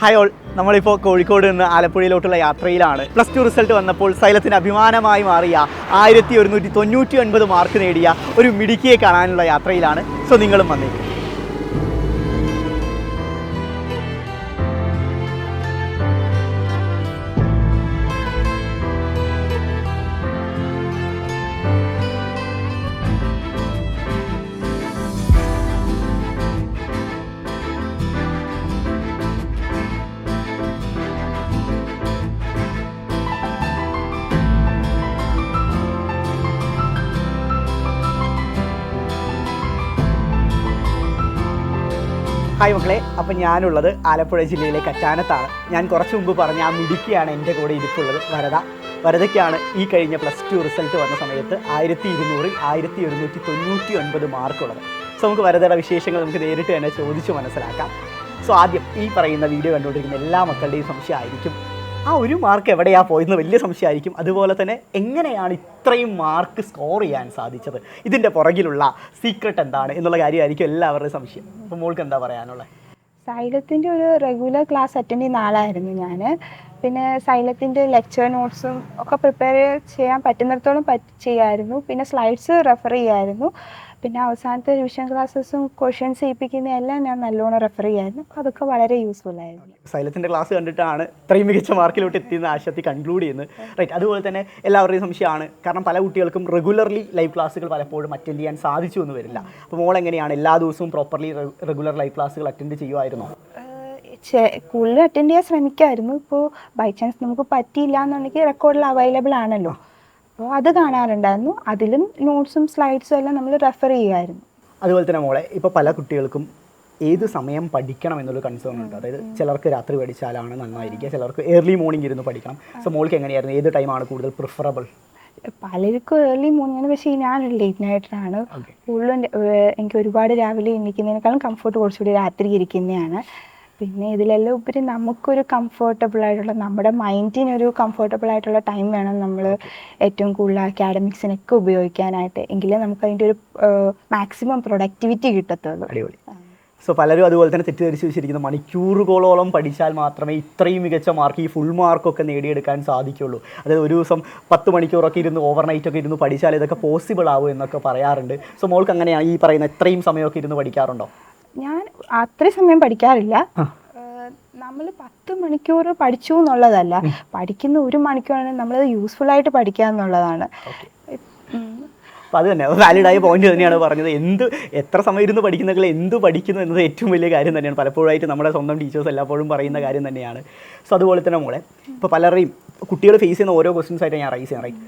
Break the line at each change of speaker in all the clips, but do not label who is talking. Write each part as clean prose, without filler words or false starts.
Hi all, നമ്മളിപ്പോൾ കോഴിക്കോട് നിന്ന് ആലപ്പുഴയിലോട്ടുള്ള യാത്രയിലാണ്. +2 റിസൾട്ട് വന്നപ്പോൾ സൈലത്തിന് അഭിമാനമായി മാറിയ 1199 മാർക്ക് നേടിയ ഒരു മിടുക്കിയെ കാണാനുള്ള യാത്രയിലാണ്. സോ നിങ്ങളും വന്നേക്കും. ഹായ് മക്കളെ, അപ്പം ഞാനുള്ളത് ആലപ്പുഴ ജില്ലയിലെ കറ്റാനത്താണ്. ഞാൻ കുറച്ച് മുമ്പ് പറഞ്ഞ ആ മിടുക്കിയാണ് എൻ്റെ കൂടെ ഇരിപ്പുള്ളത്, വരദയ്ക്കാണ് ഈ കഴിഞ്ഞ +2 റിസൾട്ട് വന്ന സമയത്ത് 1200-ൽ 1199 മാർക്കുള്ളത്. സോ നമുക്ക് വരദയുടെ വിശേഷങ്ങൾ നമുക്ക് നേരിട്ട് തന്നെ ചോദിച്ച് മനസ്സിലാക്കാം. സോ ആദ്യം ഈ പറയുന്ന വീഡിയോ കണ്ടുകൊണ്ടിരിക്കുന്ന എല്ലാ മക്കളുടെയും സംശയമായിരിക്കും, ആ ഒരു മാർക്ക് എവിടെയാണ് പോയെന്ന് വലിയ സംശയമായിരിക്കും. അതുപോലെ തന്നെ എങ്ങനെയാണ് ഇത്രയും മാർക്ക് സ്കോർ ചെയ്യാൻ സാധിച്ചത്, ഇതിൻ്റെ പുറകിലുള്ള സീക്രട്ട് എന്താണ് എന്നുള്ള കാര്യമായിരിക്കും എല്ലാവരുടെയും സംശയം. അപ്പോൾ മോൾക്ക് എന്താ പറയാനുള്ളത്?
സൈലത്തിൻ്റെ ഒരു റെഗുലർ ക്ലാസ് അറ്റൻഡ് ചെയ്യുന്ന ആളായിരുന്നു ഞാൻ. പിന്നെ സൈലത്തിൻ്റെ ലെക്ചർ നോട്ട്സും ഒക്കെ പ്രിപ്പയർ ചെയ്യാൻ പറ്റുന്നിടത്തോളം ചെയ്യുമായിരുന്നു. പിന്നെ സ്ലൈഡ്സ് റെഫർ ചെയ്യുമായിരുന്നു. പിന്നെ അവസാനത്തെ റിവിഷൻ ക്ലാസ്സസും ക്വസ്റ്റ്യൻസ് ചെയ്യിപ്പിക്കുന്നതെല്ലാം ഞാൻ നല്ലോണം റെഫർ ചെയ്യുമായിരുന്നു. അപ്പോൾ അതൊക്കെ വളരെ യൂസ്ഫുൾ ആയിരുന്നു.
സൈലത്തിൻ്റെ ക്ലാസ് കണ്ടിട്ടാണ് ഇത്രയും മികച്ച മാർക്കിലോട്ട് എത്തിയെന്ന് ആശയത്തിൽ കൺക്ലൂഡ് ചെയ്യുന്നത്, റൈറ്റ്. അതുപോലെ തന്നെ എല്ലാവരുടെയും സംശയമാണ്, കാരണം പല കുട്ടികൾക്കും റെഗുലർലി ലൈവ് ക്ലാസ്സുകൾ പലപ്പോഴും അറ്റൻഡ് ചെയ്യാൻ സാധിച്ചു എന്ന് വരില്ല. അപ്പോൾ മോൾ എങ്ങനെയാണ് എല്ലാ ദിവസവും പ്രോപ്പർലി റെഗുലർ ലൈവ് ക്ലാസ്സുകൾ അറ്റൻഡ് ചെയ്യുമായിരുന്നോ?
കൂടുതൽ അറ്റൻഡ് ചെയ്യാൻ ശ്രമിക്കുമായിരുന്നു. ഇപ്പോൾ ബൈ ചാൻസ് നമുക്ക് പറ്റിയില്ല എന്നുണ്ടെങ്കിൽ റെക്കോർഡിൽ അവൈലബിൾ ആണല്ലോ, അപ്പോൾ അത് കാണാറുണ്ടായിരുന്നു. അതിലും നോട്ട്സും സ്ലൈഡ്സും എല്ലാം നമ്മൾ റെഫർ ചെയ്യുമായിരുന്നു.
അതുപോലെ തന്നെ മോളെ, ഇപ്പോൾ പല കുട്ടികൾക്കും ഏത് സമയം പഠിക്കണം എന്നുള്ളൊരു കൺസേൺ ഉണ്ട്. അതായത് ചിലർക്ക് രാത്രി പഠിച്ചാലാണ് നന്നായിരിക്കുക, ചിലർക്ക് ഏർലി മോർണിംഗ് ഇരുന്ന് പഠിക്കണം. സോ മോൾക്ക് എങ്ങനെയായിരുന്നു, ഏത് ടൈമാണ് കൂടുതൽ പ്രിഫറബിൾ?
പലർക്കും ഏർലി മോർണിംഗ് ആണ്, പക്ഷേ ഞാനൊരു ലേറ്റ് നൈറ്ററാണ്. കൂടുതലും എനിക്ക് ഒരുപാട് രാവിലെ എണീക്കുന്നതിനേക്കാളും കംഫർട്ട് കുറച്ചുകൂടി രാത്രി ഇരിക്കുന്നതാണ്. പിന്നെ ഇതിലെല്ലാം ഉപരി നമുക്കൊരു കംഫർട്ടബിൾ ആയിട്ടുള്ള, നമ്മുടെ മൈൻഡിനൊരു കംഫർട്ടബിൾ ആയിട്ടുള്ള ടൈം വേണം നമ്മൾ ഏറ്റവും കൂടുതൽ അക്കാഡമിക്സിനൊക്കെ ഉപയോഗിക്കാനായിട്ട്. എങ്കിലേ നമുക്ക് അതിൻ്റെ ഒരു മാക്സിമം പ്രൊഡക്ടിവിറ്റി കിട്ടത്തുള്ളൂ.
അടിപൊളി. സോ പലരും അതുപോലെ തന്നെ തെറ്റിദ്ധരിച്ച് വെച്ചിരിക്കുന്നത് മണിക്കൂറുകളോളം പഠിച്ചാൽ മാത്രമേ ഇത്രയും മികച്ച മാർക്ക്, ഈ ഫുൾ മാർക്കൊക്കെ നേടിയെടുക്കാൻ സാധിക്കുള്ളൂ. അതായത് ഒരു ദിവസം 10 മണിക്കൂറൊക്കെ ഇരുന്ന് ഓവർനൈറ്റൊക്കെ ഇരുന്ന് പഠിച്ചാൽ ഇതൊക്കെ പോസിബിൾ ആവും എന്നൊക്കെ പറയാറുണ്ട്. സോ മോൾക്ക് അങ്ങനെയാണ് ഈ പറയുന്ന ഇത്രയും സമയമൊക്കെ ഇരുന്ന് പഠിക്കാറുണ്ടോ?
ഞാൻ അത്രയും സമയം പഠിക്കാറില്ല. നമ്മൾ 10 മണിക്കൂർ പഠിച്ചു എന്നുള്ളതല്ല, പഠിക്കുന്ന 1 മണിക്കൂറാണ് നമ്മളത് യൂസ്ഫുൾ ആയിട്ട് പഠിക്കുക എന്നുള്ളതാണ്.
അപ്പോൾ അത് തന്നെ വാലിഡായ പോയിന്റ് തന്നെയാണ് പറഞ്ഞത്. എത്ര സമയം ഇരുന്ന് പഠിക്കുന്നതിൽ എന്ത് പഠിക്കുന്നു എന്നത് ഏറ്റവും വലിയ കാര്യം തന്നെയാണ്. പലപ്പോഴായിട്ട് നമ്മുടെ സ്വന്തം ടീച്ചേഴ്സ് എല്ലാപ്പോഴും പറയുന്ന കാര്യം തന്നെയാണ്. സോ അതുപോലെ തന്നെ മോളെ, ഇപ്പോൾ പലരെയും കുട്ടികൾ ഫേസ് ചെയ്യുന്ന ഓരോ ക്വസ്റ്റ്യൻസ് ആയിട്ട് ഞാൻ റൈസ് ചെയ്യാൻ, റൈറ്റ്.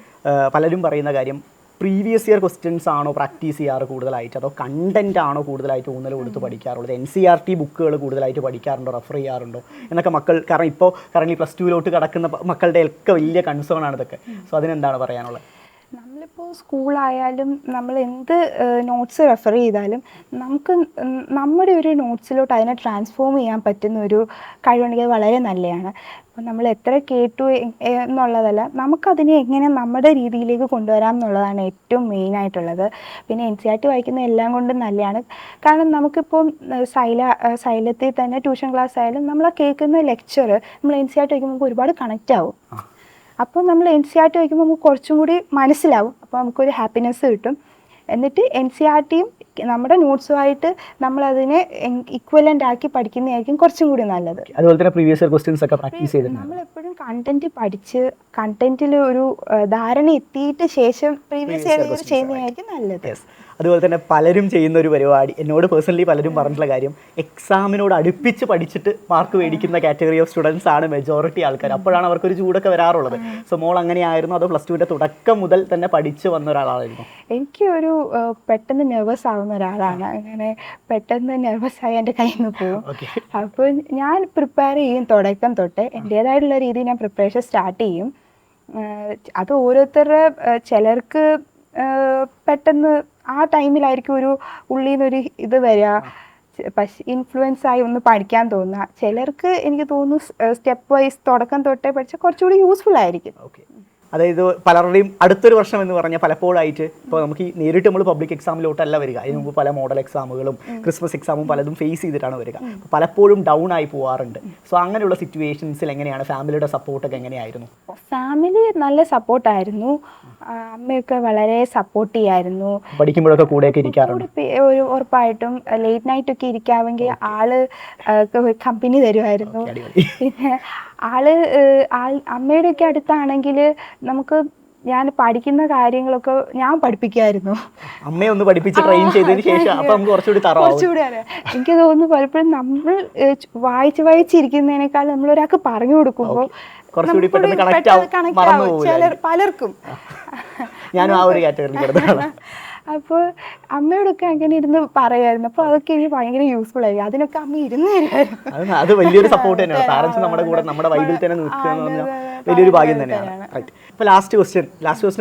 പലരും പറയുന്ന കാര്യം, പ്രീവിയസ് ഇയർ ക്വസ്റ്റ്യൻസ് ആണോ പ്രാക്ടീസ് ചെയ്യാറ് കൂടുതലായിട്ട്, അതോ കണ്ടൻറ് ആണോ കൂടുതലായിട്ട് ഊന്നൽ കൊടുത്ത് പഠിക്കാറുള്ളത്? NCERT ബുക്കുകൾ കൂടുതലായിട്ട് പഠിക്കാറുണ്ടോ, റെഫർ ചെയ്യാറുണ്ടോ എന്നൊക്കെ മക്കൾ, കാരണം ഇപ്പോൾ കറൻറ്റ്ലി +2 കടക്കുന്ന മക്കളുടെ ഒക്കെ വലിയ കൺസേൺ ആണ് ഇതൊക്കെ. സോ അതിനെന്താണ് പറയാനുള്ളത്?
നമ്മളിപ്പോൾ സ്കൂളായാലും നമ്മൾ എന്ത് നോട്ട്സ് റെഫർ ചെയ്താലും നമുക്ക് നമ്മുടെ ഒരു നോട്ട്സിലോട്ട് അതിനെ ട്രാൻസ്ഫോം ചെയ്യാൻ പറ്റുന്ന ഒരു കഴിവുണ്ടെങ്കിൽ അത് വളരെ നല്ലതാണ്. അപ്പോൾ നമ്മൾ എത്ര കേട്ടു എന്നുള്ളതല്ല, നമുക്കതിനെ എങ്ങനെ നമ്മുടെ രീതിയിലേക്ക് കൊണ്ടുവരാം എന്നുള്ളതാണ് ഏറ്റവും മെയിനായിട്ടുള്ളത്. പിന്നെ NCERT വായിക്കുന്ന എല്ലാം കൊണ്ടും നല്ലതാണ്. കാരണം നമുക്കിപ്പോൾ സൈലത്തിൽ തന്നെ ട്യൂഷൻ ക്ലാസ് ആയാലും നമ്മൾ ആ കേൾക്കുന്ന ലെക്ചർ നമ്മൾ NCERT വായിക്കുമ്പോൾ നമുക്ക് ഒരുപാട് കണക്റ്റ് ആവും. അപ്പോൾ നമ്മൾ NCERT വായിക്കുമ്പോൾ നമുക്ക് കുറച്ചും കൂടി മനസ്സിലാവും. അപ്പോൾ നമുക്കൊരു ഹാപ്പിനെസ് കിട്ടും. എന്നിട്ട് NCERTയും നമ്മുടെ നോട്ട്സുമായിട്ട് നമ്മളതിനെ ഇക്വലൻ്റ് ആക്കി പഠിക്കുന്നതായിരിക്കും കുറച്ചും കൂടി നല്ലത്.
അതുപോലെ തന്നെ പ്രീവിയസ് ഇയർ ക്വസ്റ്റ്യൻസ് ഒക്കെ പ്രാക്ടീസ് ചെയ്ത് നമ്മളെപ്പോഴും
കണ്ടന്റ് പഠിച്ച് കണ്ടന്റിൽ ഒരു ധാരണ എത്തിയിട്ട് ശേഷം പ്രീവിയസ് ഇയർ ചെയ്യുന്നതായിരിക്കും നല്ലത്.
അതുപോലെ തന്നെ പലരും ചെയ്യുന്ന ഒരു പരിപാടി, എന്നോട് പേഴ്സണലി പലരും പറഞ്ഞിട്ടുള്ള കാര്യം, എക്സാമിനോട് അടുപ്പിച്ച് പഠിച്ചിട്ട് മാർക്ക് മേടിക്കുന്ന കാറ്റഗറി ഓഫ് സ്റ്റുഡൻസ് ആണ് മെജോറിറ്റി ആൾക്കാർ. അപ്പോഴാണ് അവർക്കൊരു ചൂടൊക്കെ വരാറുള്ളത്. സോ മോൾ അങ്ങനെയായിരുന്നു, അതോ +2 തുടക്കം മുതൽ തന്നെ പഠിച്ച് വന്ന ഒരാളായിരുന്നു?
എനിക്ക് ഒരു പെട്ടെന്ന് നെർവസ് ആവുന്ന ഒരാളാണ്. അങ്ങനെ പെട്ടെന്ന് നെർവസായി എൻ്റെ കയ്യിൽ നിന്ന് പോകും. അപ്പോൾ ഞാൻ പ്രിപ്പയർ ചെയ്യും തുടക്കം തൊട്ട്. എൻ്റേതായിട്ടുള്ള രീതിയിൽ ഞാൻ പ്രിപ്പറേഷൻ സ്റ്റാർട്ട് ചെയ്യും. അത് ഓരോരുത്തരുടെ, ചിലർക്ക് പെട്ടെന്ന് ആ ടൈമിലായിരിക്കും ഒരു ഉള്ളിൽ നിന്നൊരു ഇത് വരിക, ഇൻഫ്ലുവൻസ് ആയി ഒന്ന് പഠിക്കാൻ തോന്നുക. ചിലർക്ക് എനിക്ക് തോന്നുന്നു സ്റ്റെപ്പ് വൈസ് തുടക്കം തൊട്ടേ പഠിച്ചാൽ കുറച്ചുകൂടി യൂസ്ഫുൾ ആയിരിക്കും.
അതായത് പലരുടെയും അടുത്തൊരു വർഷം എന്ന് പറഞ്ഞാൽ പലപ്പോഴായിട്ട് ഇപ്പോൾ നമുക്ക് ഈ നേരിട്ട് നമ്മൾ പബ്ലിക് എക്സാമിലോട്ടല്ല വരിക, അതിന് മുമ്പ് പല മോഡൽ എക്സാമുകളും ക്രിസ്മസ് എക്സാമും പലതും ഫേസ് ചെയ്തിട്ടാണ് വരിക. പലപ്പോഴും ഡൗൺ ആയി പോവാറുണ്ട്. സോ അങ്ങനെയുള്ള സിറ്റുവേഷൻസിൽ എങ്ങനെയാണ് ഫാമിലിയുടെ സപ്പോർട്ടൊക്കെ എങ്ങനെയായിരുന്നു?
ഫാമിലി നല്ല സപ്പോർട്ടായിരുന്നു. അമ്മയൊക്കെ വളരെ സപ്പോർട്ട് ചെയ്യായിരുന്നു.
പഠിക്കുമ്പോഴൊക്കെ കൂടെയൊക്കെ ഇരിക്കാറുണ്ട്?
ഒരു ഉറപ്പായിട്ടും ലേറ്റ് നൈറ്റ് ഒക്കെ ഇരിക്കാമെങ്കിൽ ആള് കമ്പനി തരുമായിരുന്നു. പിന്നെ അമ്മയുടെ ഒക്കെ അടുത്താണെങ്കിൽ നമുക്ക് ഞാൻ പഠിക്കുന്ന കാര്യങ്ങളൊക്കെ ഞാൻ പഠിപ്പിക്കായിരുന്നു.
അമ്മയെ ഒന്ന് പഠിപ്പിച്ച് ട്രെയിൻ ചെയ്തതിന് ശേഷം അപ്പോൾ നമുക്ക് കുറച്ചുകൂടി
എനിക്ക് തോന്നുന്നു പലപ്പോഴും നമ്മൾ വായിച്ചിരിക്കുന്നതിനേക്കാൾ നമ്മൾ ഒരാൾക്ക് പറഞ്ഞു കൊടുക്കുമ്പോൾ
കുറച്ചുകൂടി പെട്ടെന്ന് കണക്ട് ആവും
പലർക്കും.
ഞാനും ആ ഒരു കാറ്റഗറിയിൽ.
അപ്പോൾ അമ്മയോടൊക്കെ അങ്ങനെ ഇരുന്ന് പറയുമായിരുന്നു. അപ്പോൾ അതൊക്കെ എനിക്ക് ഭയങ്കര യൂസ്ഫുൾ ആയി. അതിനൊക്കെ അമ്മ ഇരുന്ന് തരുമായിരുന്നു.
അത് വലിയൊരു സപ്പോർട്ട് തന്നെയാണ്. പാരൻസ് നമ്മുടെ കൂടെ നമ്മുടെ വൈബിൽ തന്നെ നിൽക്കുക എന്ന് പറഞ്ഞാൽ വലിയൊരു ഭാഗ്യം തന്നെയാണ്. റൈറ്റ്. ഇപ്പോൾ ലാസ്റ്റ് ക്വസ്റ്റ്യൻ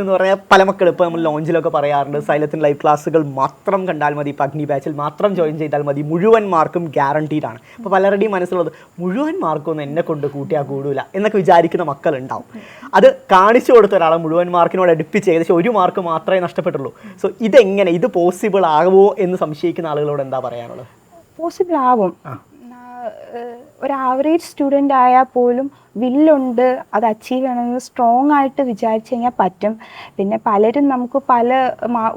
എന്ന് പറഞ്ഞാൽ പല മക്കൾ ഇപ്പോൾ നമ്മൾ ലോഞ്ചിലൊക്കെ പറയാറുണ്ട് സൈലത്തിന് ലൈവ് ക്ലാസ്സുകൾ മാത്രം കണ്ടാൽ മതി, ഇപ്പോൾ അഗ്നി ബാച്ചിൽ മാത്രം ജോയിൻ ചെയ്താൽ മതി, മുഴുവൻ മാർക്കും ഗ്യാരണ്ടീഡ് ആണ്. അപ്പോൾ പലരുടെയും മനസ്സിലുള്ളത് മുഴുവൻ മാർക്കൊന്നും എന്നെ കൊണ്ട് കൂട്ടിയാൽ കൂടില്ല എന്നൊക്കെ വിചാരിക്കുന്ന മക്കളുണ്ടാവും. അത് കാണിച്ചു കൊടുത്ത ഒരാളെ മുഴുവൻ മാർക്കിനോട് അടുപ്പിച്ച് ഏകദേശം 1 മാർക്ക് മാത്രമേ നഷ്ടപ്പെട്ടുള്ളൂ. സോ ഇതെങ്ങനെ ഇത് പോസിബിൾ ആകുമോ എന്ന് സംശയിക്കുന്ന ആളുകളോട് എന്താ പറയാനുള്ളത്?
പോസിബിൾ ആവും. ഒരു ആവറേജ് സ്റ്റുഡൻ്റ് ആയാൽ പോലും വില്ലുണ്ട്, അത് അച്ചീവ് ചെയ്യണമെന്ന് സ്ട്രോങ് ആയിട്ട് വിചാരിച്ചു കഴിഞ്ഞാൽ പറ്റും. പിന്നെ പലരും നമുക്ക് പല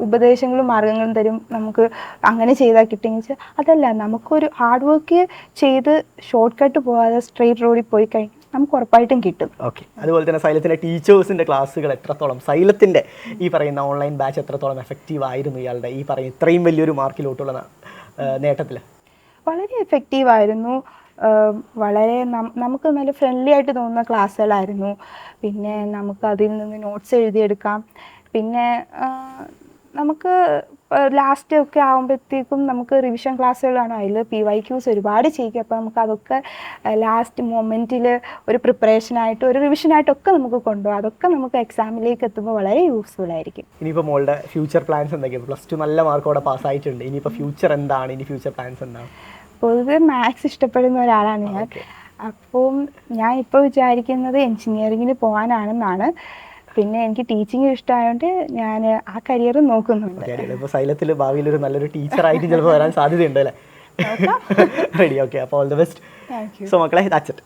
ഉപദേശങ്ങളും മാർഗങ്ങളും തരും, നമുക്ക് അങ്ങനെ ചെയ്താൽ കിട്ടുമെന്ന് വെച്ചാൽ അതല്ല, നമുക്കൊരു ഹാർഡ് വർക്ക് ചെയ്ത് ഷോർട്ട് കട്ട് പോകാതെ സ്ട്രെയിറ്റ് റോഡിൽ പോയി കഴിഞ്ഞാൽ നമുക്ക് ഉറപ്പായിട്ടും കിട്ടും.
ഓക്കെ. അതുപോലെ തന്നെ സൈലത്തിൻ്റെ ടീച്ചേഴ്സിൻ്റെ ക്ലാസ്സുകൾ എത്രത്തോളം, സൈലത്തിൻ്റെ ഈ പറയുന്ന ഓൺലൈൻ ബാച്ച് എത്രത്തോളം എഫക്റ്റീവ് ആയിരുന്നു ഇയാളുടെ ഈ പറയുന്ന ഇത്രയും വലിയൊരു മാർക്കിലോട്ടുള്ള നേട്ടത്തിൽ?
വളരെ എഫക്റ്റീവായിരുന്നു. വളരെ നമുക്ക് നല്ല ഫ്രണ്ട്ലി ആയിട്ട് തോന്നുന്ന ക്ലാസ്സുകളായിരുന്നു. പിന്നെ നമുക്ക് അതിൽ നിന്ന് നോട്ട്സ് എഴുതിയെടുക്കാം. പിന്നെ നമുക്ക് ലാസ്റ്റ് ഒക്കെ ആകുമ്പോഴത്തേക്കും നമുക്ക് റിവിഷൻ ക്ലാസ്സുകളാണ്, അതിൽ PYQs ഒരുപാട് ചെയ്യിക്കും. അപ്പോൾ നമുക്ക് അതൊക്കെ ലാസ്റ്റ് മൊമെൻറ്റിൽ ഒരു പ്രിപ്പറേഷനായിട്ട് ഒരു റിവിഷനായിട്ടൊക്കെ നമുക്ക് കൊണ്ടുപോകാം. അതൊക്കെ നമുക്ക് എക്സാമിലേക്ക് എത്തുമ്പോൾ വളരെ യൂസ്ഫുൾ ആയിരിക്കും.
ഇനിയിപ്പോൾ മോളുടെ ഫ്യൂച്ചർ പ്ലാൻസ് എന്തൊക്കെയാണ്? +2 നല്ല മാർക്കോടെ പാസ്സായിട്ടുണ്ട്. ഇനിയിപ്പോൾ ഫ്യൂച്ചർ എന്താണ്? ഇനി ഫ്യൂച്ചർ പ്ലാൻസ് എന്താണ്?
പൊതുവെ മാത്സ് ഇഷ്ടപ്പെടുന്ന ഒരാളാണ് ഞാൻ. അപ്പം ഞാൻ ഇപ്പോൾ വിചാരിക്കുന്നത് എൻജിനീയറിങ്ങിന് പോകാനാണെന്നാണ്. പിന്നെ എനിക്ക് ടീച്ചിങ് ഇഷ്ടമായതുകൊണ്ട് ഞാൻ ആ കരിയർ നോക്കുന്നുണ്ട്.
ഇപ്പോൾ സൈലത്തിൽ ഭാവിയിൽ ഒരു നല്ലൊരു ടീച്ചറായിട്ട് ചിലപ്പോൾ വരാൻ സാധ്യതയുണ്ട് അല്ലേ? റെഡി. ഓക്കെ. അപ്പോൾ ഓൾ ദി ബെസ്റ്റ്. സോ മക്കളെ, ദാറ്റ്സ് ഇറ്റ്.